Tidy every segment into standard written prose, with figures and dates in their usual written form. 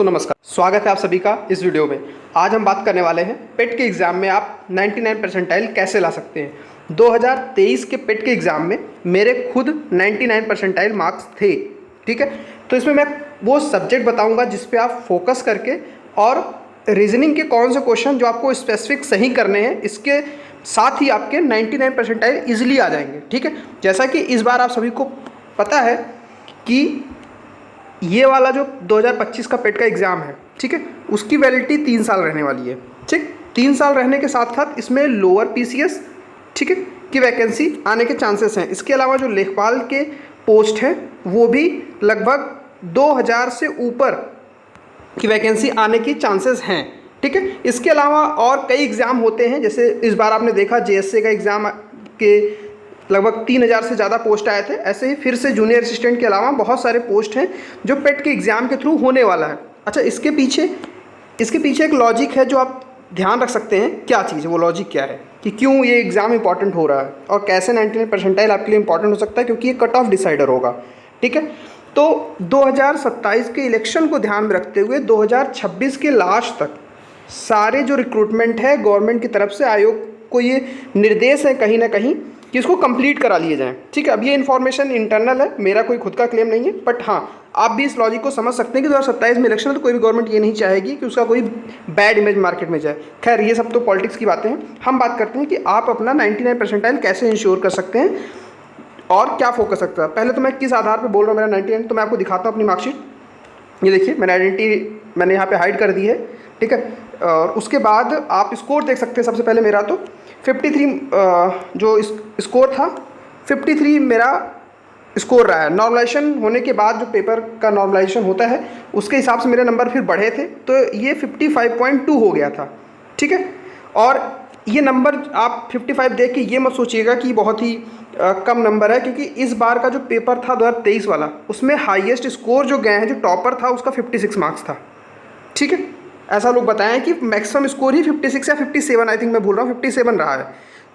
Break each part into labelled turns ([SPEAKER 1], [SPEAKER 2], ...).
[SPEAKER 1] दोस्तों नमस्कार, स्वागत है आप सभी का इस वीडियो में। आज हम बात करने वाले हैं पेट के एग्ज़ाम में आप 99 परसेंटाइल कैसे ला सकते हैं। 2023 के पेट के एग्ज़ाम में मेरे खुद 99 परसेंटाइल मार्क्स थे, ठीक है। तो इसमें मैं वो सब्जेक्ट बताऊंगा जिस पे आप फोकस करके और रीजनिंग के कौन से क्वेश्चन जो आपको स्पेसिफिक सही करने हैं, इसके साथ ही आपके 99 परसेंटाइल ईजिली आ जाएंगे, ठीक है। जैसा कि इस बार आप सभी को पता है कि ये वाला जो 2025 का पेट का एग्ज़ाम है, ठीक है, उसकी वैलिडिटी 3 साल रहने वाली है, ठीक। 3 साल रहने के साथ साथ इसमें लोअर पीसीएस, ठीक है, की वैकेंसी आने के चांसेस हैं। इसके अलावा जो लेखपाल के पोस्ट हैं वो भी लगभग 2000 से ऊपर की वैकेंसी आने की चांसेस हैं, ठीक है। इसके अलावा और कई एग्ज़ाम होते हैं, जैसे इस बार आपने देखा जेएसए का एग्ज़ाम के लगभग 3000 से ज़्यादा पोस्ट आए थे। ऐसे ही फिर से जूनियर असिस्टेंट के अलावा बहुत सारे पोस्ट हैं जो पेट के एग्ज़ाम के थ्रू होने वाला है। अच्छा, इसके पीछे एक लॉजिक है जो आप ध्यान रख सकते हैं। क्या चीज़ है वो लॉजिक, क्या है कि क्यों ये एग्ज़ाम इंपॉर्टेंट हो रहा है और कैसे 99 परसेंटाइल आपके लिए इंपॉर्टेंट हो सकता है, क्योंकि ये कट ऑफ डिसाइडर होगा, ठीक है। तो 2027 के इलेक्शन को ध्यान में रखते हुए 2026 के लास्ट तक सारे जो रिक्रूटमेंट है गवर्नमेंट की तरफ से, आयोग को ये निर्देश है कहीं ना कहीं कि इसको कंप्लीट करा लिए जाएं, ठीक है। अब ये इन्फॉर्मेशन इंटरनल है, मेरा कोई खुद का क्लेम नहीं है, बट हाँ आप भी इस लॉजिक को समझ सकते हैं कि 2027 में इलेक्शन है तो कोई भी गवर्नमेंट ये नहीं चाहेगी कि उसका कोई बैड इमेज मार्केट में जाए। खैर ये सब तो पॉलिटिक्स की बातें हैं। हम बात करते हैं कि आप अपना 99 परसेंटाइल कैसे इंश्योर कर सकते हैं और क्या फोकस सकता है। पहले तो मैं किस आधार पर बोल रहा हूँ मेरा 99, तो मैं आपको दिखाता हूँ अपनी मार्कशीट। ये देखिए मैंने आइडेंटिटी मैंने यहाँ पर हाइड कर दी है, ठीक है। और उसके बाद आप स्कोर देख सकते हैं। सबसे पहले मेरा तो 53 जो स्कोर था 53 मेरा स्कोर रहा है। नॉर्मलाइजेशन होने के बाद जो पेपर का नॉर्मलाइजेशन होता है उसके हिसाब से मेरे नंबर फिर बढ़े थे, तो ये 55.2 हो गया था, ठीक है। और ये नंबर आप 55 देख के ये मत सोचिएगा कि बहुत ही कम नंबर है, क्योंकि इस बार का जो पेपर था 2023 वाला, उसमें हाईएस्ट स्कोर जो गए हैं, जो टॉपर था उसका 56 मार्क्स था, ठीक है। ऐसा लोग बताएं कि मैक्सिमम स्कोर ही 56 या 57, आई थिंक मैं भूल रहा हूँ, 57 रहा है।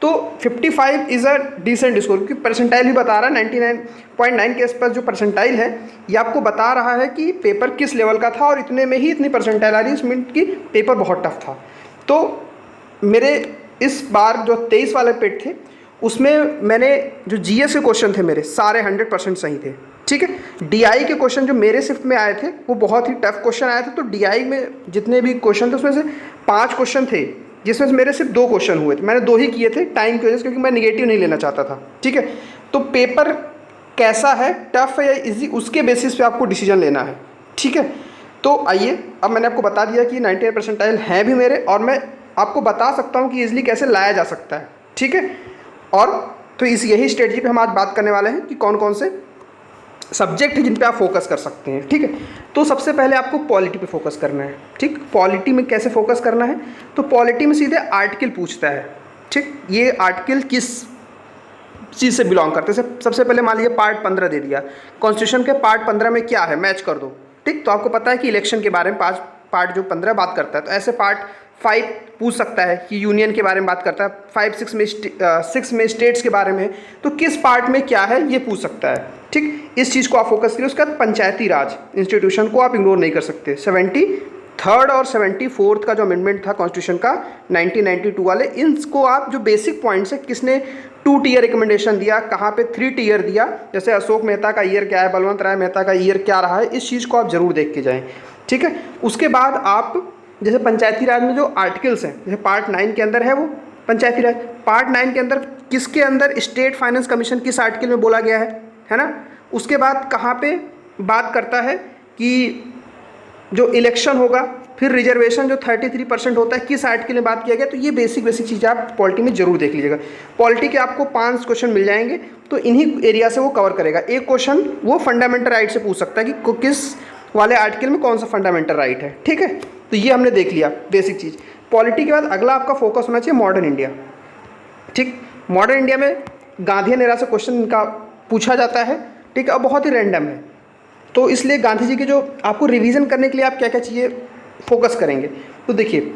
[SPEAKER 1] तो 55 इज़ अ डिसेंट स्कोर, क्योंकि परसेंटाइल भी बता रहा है 99.9 के आसपास जो परसेंटाइल है ये आपको बता रहा है कि पेपर किस लेवल का था, और इतने में ही इतनी परसेंटाइल आ रही है, इस मीन कि पेपर बहुत टफ था। तो मेरे इस बार जो 23 वाले पेट थे उसमें मैंने जो जीएस के क्वेश्चन थे मेरे सारे 100% सही थे, ठीक है। डीआई के क्वेश्चन जो मेरे शिफ्ट में आए थे वो बहुत ही टफ क्वेश्चन आए थे। तो डीआई में जितने भी क्वेश्चन थे उसमें से 5 क्वेश्चन थे जिसमें से मेरे सिर्फ 2 क्वेश्चन हुए थे। मैंने 2 ही किए थे टाइम की वजह से, क्योंकि मैं निगेटिव नहीं लेना चाहता था, ठीक है। तो पेपर कैसा है, टफ है या इजी, उसके बेसिस पे आपको डिसीजन लेना है, ठीक है। तो आइए, अब मैंने आपको बता दिया कि 98 परसेंटाइल हैं भी मेरे, और मैं आपको बता सकता हूँ कि ईजिली कैसे लाया जा सकता है, ठीक है। और तो यही स्ट्रेटजी पे हम आज बात करने वाले हैं कि कौन कौन से सब्जेक्ट है जिन पे आप फोकस कर सकते हैं, ठीक है। तो सबसे पहले आपको पॉलिटी पे फोकस करना है, ठीक। पॉलिटी में कैसे फोकस करना है, तो पॉलिटी में सीधे आर्टिकल पूछता है, ठीक। ये आर्टिकल किस चीज़ से बिलोंग करते हैं। सबसे पहले मान लीजिए पार्ट 15 दे दिया, कॉन्स्टिट्यूशन के पार्ट 15 में क्या है मैच कर दो, ठीक। तो आपको पता है कि इलेक्शन के बारे में पार्ट जो 15 बात करता है, तो ऐसे पार्ट 5 पूछ सकता है कि यूनियन के बारे में बात करता है, 5-6 में स्टेट्स के बारे में, तो किस पार्ट में क्या है ये पूछ सकता है, ठीक। इस चीज़ को आप फोकस करिए। उसके बाद पंचायती राज इंस्टीट्यूशन को आप इग्नोर नहीं कर सकते। 73rd और 74th का जो अमेंडमेंट था कॉन्स्टिट्यूशन का 1992 वाले, इनको आप जो बेसिक पॉइंट्स है, किसने 2 टीयर रिकमेंडेशन दिया, कहाँ पे 3 टीयर दिया, जैसे अशोक मेहता का ईयर क्या है, बलवंत राय मेहता का ईयर क्या रहा है, इस चीज़ को आप जरूर देख के जाएँ, ठीक है। उसके बाद आप जैसे पंचायती राज में जो आर्टिकल्स हैं, जैसे पार्ट 9 के अंदर है वो पंचायती राज, पार्ट 9 के अंदर किसके अंदर स्टेट फाइनेंस कमीशन किस आर्टिकल में बोला गया है ना। उसके बाद कहाँ पे बात करता है कि जो इलेक्शन होगा, फिर रिजर्वेशन जो 33% होता है किस आर्टिकल में बात किया गया। तो ये बेसिक चीज़ें आप पॉलिटी में जरूर देख लीजिएगा। पॉलिटी के आपको 5 क्वेश्चन मिल जाएंगे, तो इन्हीं एरिया से वो कवर करेगा। एक क्वेश्चन वो फंडामेंटल राइट से पूछ सकता है कि किस वाले आर्टिकल में कौन सा फंडामेंटल राइट है, ठीक है। तो ये हमने देख लिया बेसिक चीज़। पॉलिटी के बाद अगला आपका फोकस होना चाहिए मॉडर्न इंडिया, ठीक। मॉडर्न इंडिया में गांधीयन एरा से क्वेश्चन इनका पूछा जाता है, ठीक है, और बहुत ही रैंडम है। तो इसलिए गांधी जी के जो आपको रिवीजन करने के लिए आप क्या क्या चीज़ें फोकस करेंगे, तो देखिए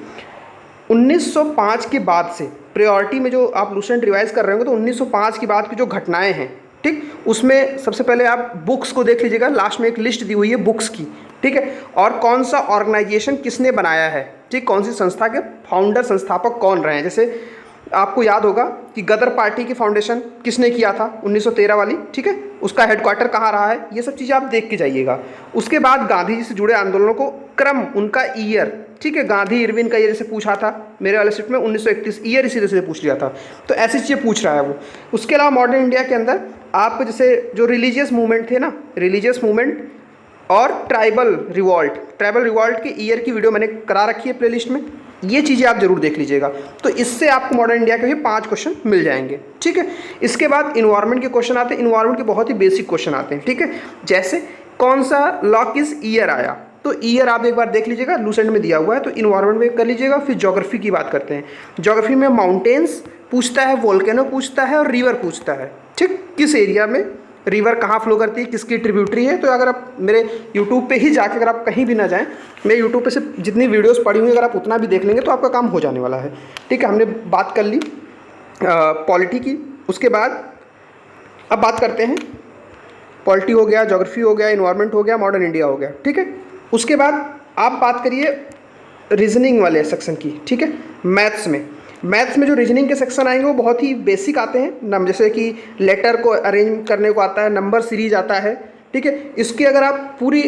[SPEAKER 1] 1905 के बाद से प्रायोरिटी में जो आप लूसेंट रिवाइज कर रहे होंगे, तो 1905 के बाद की जो घटनाएं हैं, ठीक, उसमें सबसे पहले आप बुक्स को देख लीजिएगा। लास्ट में एक लिस्ट दी हुई है बुक्स की, ठीक है, और कौन सा ऑर्गेनाइजेशन किसने बनाया है, ठीक, कौन सी संस्था के फाउंडर संस्थापक कौन रहे हैं। जैसे आपको याद होगा कि गदर पार्टी की फाउंडेशन किसने किया था 1913 वाली, ठीक है, उसका हेडक्वार्टर कहाँ रहा है, ये सब चीज़ें आप देख के जाइएगा। उसके बाद गांधी जी से जुड़े आंदोलनों को क्रम, उनका ईयर, ठीक है, गांधी इरविन का ईयर जैसे पूछा था मेरे वाले सेट में 1931 ईयर इसी तरह से पूछ लिया था, तो ऐसी चीज़ें पूछ रहा है वो। उसके अलावा मॉडर्न इंडिया के अंदर आपको जैसे जो रिलीजियस मूवमेंट थे ना, रिलीजियस मूवमेंट और ट्राइबल रिवॉल्ट के ईयर की वीडियो मैंने करा रखी है प्लेलिस्ट में, ये चीज़ें आप जरूर देख लीजिएगा। तो इससे आपको मॉडर्न इंडिया के भी 5 क्वेश्चन मिल जाएंगे, ठीक है। इसके बाद इन्वायरमेंट के क्वेश्चन आते हैं, इन्वायरमेंट के बहुत ही बेसिक क्वेश्चन आते हैं, ठीक है। जैसे कौन सा लॉ किस ईयर आया, तो ईयर आप एक बार देख लीजिएगा, लूसेंट में दिया हुआ है, तो इन्वायरमेंट में कर लीजिएगा। फिर ज्योग्राफी की बात करते हैं, ज्योग्राफी में माउंटेन्स पूछता है, वोल्केनो पूछता है और रिवर पूछता है, ठीक, किस एरिया में रिवर कहाँ फ्लो करती है, किसकी ट्रिब्यूटरी है। तो अगर आप मेरे यूट्यूब पे ही जाके, अगर आप कहीं भी ना जाएं, मेरे यूट्यूब पे से जितनी वीडियोस पड़ी हुई अगर आप उतना भी देख लेंगे तो आपका काम हो जाने वाला है, ठीक है। हमने बात कर ली पॉलिटी की। उसके बाद अब बात करते हैं, पॉलिटी हो गया, ज्योग्राफी हो गया, इन्वायरमेंट हो गया, मॉडर्न इंडिया हो गया, ठीक है। उसके बाद आप बात करिए रीजनिंग वाले सेक्शन की, ठीक है। मैथ्स में जो रीजनिंग के सेक्शन आएंगे वो बहुत ही बेसिक आते हैं, जैसे कि लेटर को अरेंज करने को आता है, नंबर सीरीज आता है, ठीक है। इसकी अगर आप पूरी,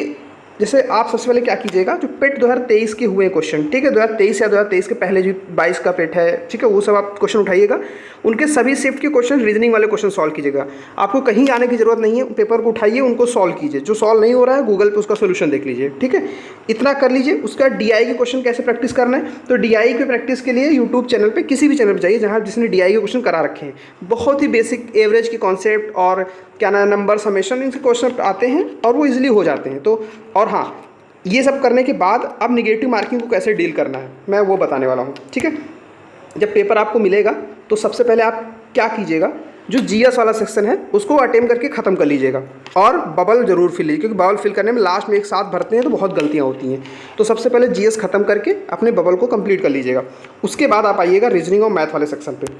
[SPEAKER 1] जैसे आप सबसे पहले क्या कीजिएगा, जो पेट 2023 के हुए क्वेश्चन, ठीक है, 2023 या 2023 के पहले जो 22 का पेट है, ठीक है, वो सब आप क्वेश्चन उठाइएगा, उनके सभी शिफ्ट के क्वेश्चन, रीजनिंग वाले क्वेश्चन सॉल्व कीजिएगा। आपको कहीं आने की जरूरत नहीं है, पेपर को उठाइए, उनको सॉल्व कीजिए, जो सॉल्व नहीं हो रहा है गूगल पे उसका सोल्यूशन देख लीजिए, ठीक है, इतना कर लीजिए। उसका DI के क्वेश्चन कैसे प्रैक्टिस करना है, तो DI की प्रैक्टिस के लिए यूट्यूब चैनल पर, किसी भी चैनल पर जाइए जहाँ जिसने DI के क्वेश्चन करा रखे हैं, बहुत ही बेसिक एवरेज की कॉन्सेप्ट और क्या ना नंबर समेशन, इनसे क्वेश्चन आते हैं और वो इजीली हो जाते हैं। तो और हाँ, ये सब करने के बाद अब निगेटिव मार्किंग को कैसे डील करना है मैं वो बताने वाला हूँ, ठीक है। जब पेपर आपको मिलेगा तो सबसे पहले आप क्या कीजिएगा, जो GS वाला सेक्शन है उसको अटेम्प्ट करके ख़त्म कर लीजिएगा और बबल जरूर फिल लीजिए, क्योंकि बबल फिल करने में लास्ट में एक साथ भरते हैं तो बहुत गलतियाँ होती हैं। तो सबसे पहले GS ख़त्म करके अपने बबल को कंप्लीट कर लीजिएगा। उसके बाद आप आइएगा रीजनिंग और मैथ वाले सेक्शन पे।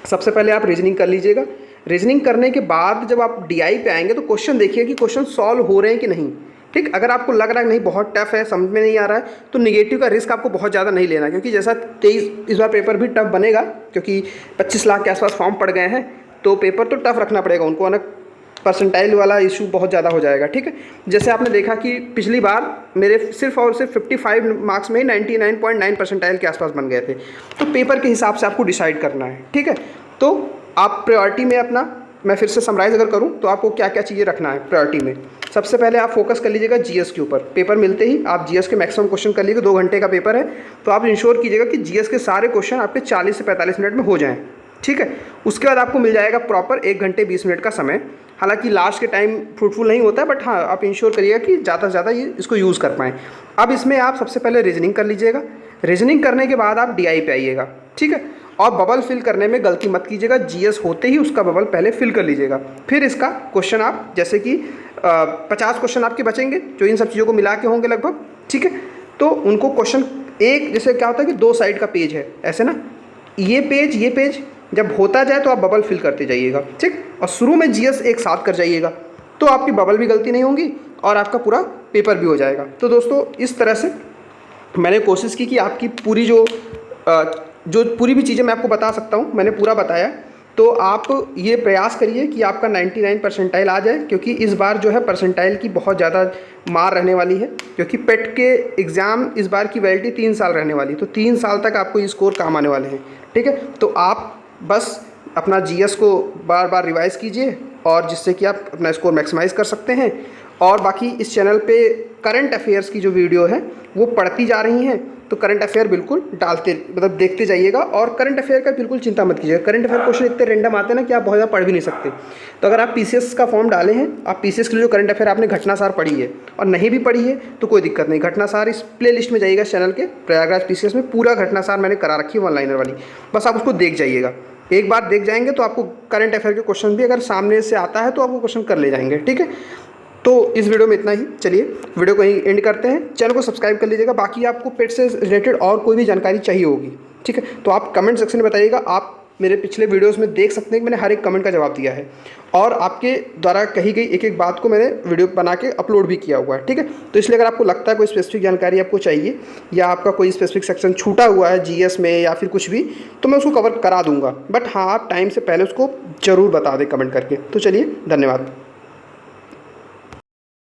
[SPEAKER 1] सबसे पहले आप रीजनिंग कर लीजिएगा। रीजनिंग करने के बाद जब आप DI पे आएंगे तो क्वेश्चन देखिए कि क्वेश्चन सॉल्व हो रहे हैं कि नहीं, ठीक। अगर आपको लग रहा है नहीं बहुत टफ है, समझ में नहीं आ रहा है, तो निगेटिव का रिस्क आपको बहुत ज़्यादा नहीं लेना, क्योंकि जैसा 23 इस बार पेपर भी टफ बनेगा, क्योंकि 25 लाख के आसपास फॉर्म पड़ गए हैं, तो पेपर तो टफ रखना पड़ेगा उनको, ना परसेंटाइल वाला इशू बहुत ज़्यादा हो जाएगा, ठीक है। जैसे आपने देखा कि पिछली बार मेरे सिर्फ और सिर्फ 55 मार्क्स में 99.9 परसेंटाइल के आसपास बन गए थे। तो पेपर के हिसाब से आपको डिसाइड करना है, ठीक है। तो आप प्रायोरिटी में अपना, मैं फिर से समराइज़ अगर करूं तो आपको क्या क्या चीज़ें रखना है प्रायोरिटी में। सबसे पहले आप फोकस कर लीजिएगा GS के ऊपर। पेपर मिलते ही आप GS के मैक्सिमम क्वेश्चन कर लीजिए, 2 घंटे का पेपर है, तो आप इंश्योर कीजिएगा कि GS के सारे क्वेश्चन आपके 40 से 45 मिनट में हो जाएँ, ठीक है। उसके बाद आपको मिल जाएगा प्रॉपर 1 घंटे 20 मिनट का समय। हालांकि लास्ट के टाइम फ्रूटफुल नहीं होता है, बट हाँ आप इंश्योर करिएगा कि ज़्यादा से ज़्यादा ये इसको यूज़ कर पाएँ। अब इसमें आप सबसे पहले रीजनिंग कर लीजिएगा। रीजनिंग करने के बाद आप DI पे आइएगा, ठीक है। और बबल फिल करने में गलती मत कीजिएगा, GS होते ही उसका बबल पहले फिल कर लीजिएगा। फिर इसका क्वेश्चन आप, जैसे कि 50 क्वेश्चन आपके बचेंगे जो इन सब चीज़ों को मिला के होंगे लगभग, ठीक है। तो उनको क्वेश्चन एक, जैसे क्या होता है कि 2 साइड का पेज है ऐसे ना, ये पेज जब होता जाए तो आप बबल फिल करते जाइएगा, ठीक। और शुरू में GS एक साथ कर जाइएगा, तो आपकी बबल भी गलती नहीं होंगी और आपका पूरा पेपर भी हो जाएगा। तो दोस्तों इस तरह से मैंने कोशिश की कि आपकी पूरी जो पूरी भी चीज़ें मैं आपको बता सकता हूँ मैंने पूरा बताया। तो आप ये प्रयास करिए कि आपका 99 परसेंटाइल आ जाए, क्योंकि इस बार जो है परसेंटाइल की बहुत ज़्यादा मार रहने वाली है, क्योंकि पेट के एग्ज़ाम इस बार की वैलिडिटी 3 साल रहने वाली, तो 3 साल तक आपको ये स्कोर काम आने वाले हैं, ठीक है। तो आप बस अपना GS को बार बार रिवाइज़ कीजिए, और जिससे कि आप अपना स्कोर मैक्सिमाइज़ कर सकते हैं। और बाकी इस चैनल पे करंट अफेयर्स की जो वीडियो है वो पढ़ती जा रही हैं, तो करंट अफेयर बिल्कुल देखते जाइएगा। और करंट अफेयर का बिल्कुल चिंता मत कीजिएगा, करंट अफेयर क्वेश्चन इतने रैंडम आते हैं ना कि आप बहुत ज़्यादा पढ़ भी नहीं सकते। तो अगर आप PCS का फॉर्म डाले हैं, आप PCS के लिए जो करंट अफेयर आपने घटनासार पढ़ी है और नहीं भी पढ़ी है तो कोई दिक्कत नहीं, घटनासार इस प्ले लिस्ट में जाइएगा, इस चैनल के प्रयागराज PCS में पूरा घटनासार मैंने करा रखी है, 1 लाइनर वाली, बस आप उसको देख जाइएगा। एक बार देख जाएंगे तो आपको करंट अफेयर के क्वेश्चन भी अगर सामने से आता है तो आपको क्वेश्चन कर ले जाएंगे, ठीक है। तो इस वीडियो में इतना ही, चलिए वीडियो को यहीं एंड करते हैं। चैनल को सब्सक्राइब कर लीजिएगा, बाकी आपको पेट से रिलेटेड और कोई भी जानकारी चाहिए होगी, ठीक है, तो आप कमेंट सेक्शन में बताइएगा। आप मेरे पिछले वीडियोस में देख सकते हैं कि मैंने हर एक कमेंट का जवाब दिया है और आपके द्वारा कही गई एक एक बात को मैंने वीडियो बना के अपलोड भी किया हुआ है, ठीक है। तो इसलिए अगर आपको लगता है कोई स्पेसिफिक जानकारी आपको चाहिए या आपका कोई स्पेसिफिक सेक्शन छूटा हुआ है जीएस में या फिर कुछ भी, तो मैं उसको कवर करा दूंगा। बट हाँ, आप टाइम से पहले उसको ज़रूर बता दें कमेंट करके। तो चलिए, धन्यवाद।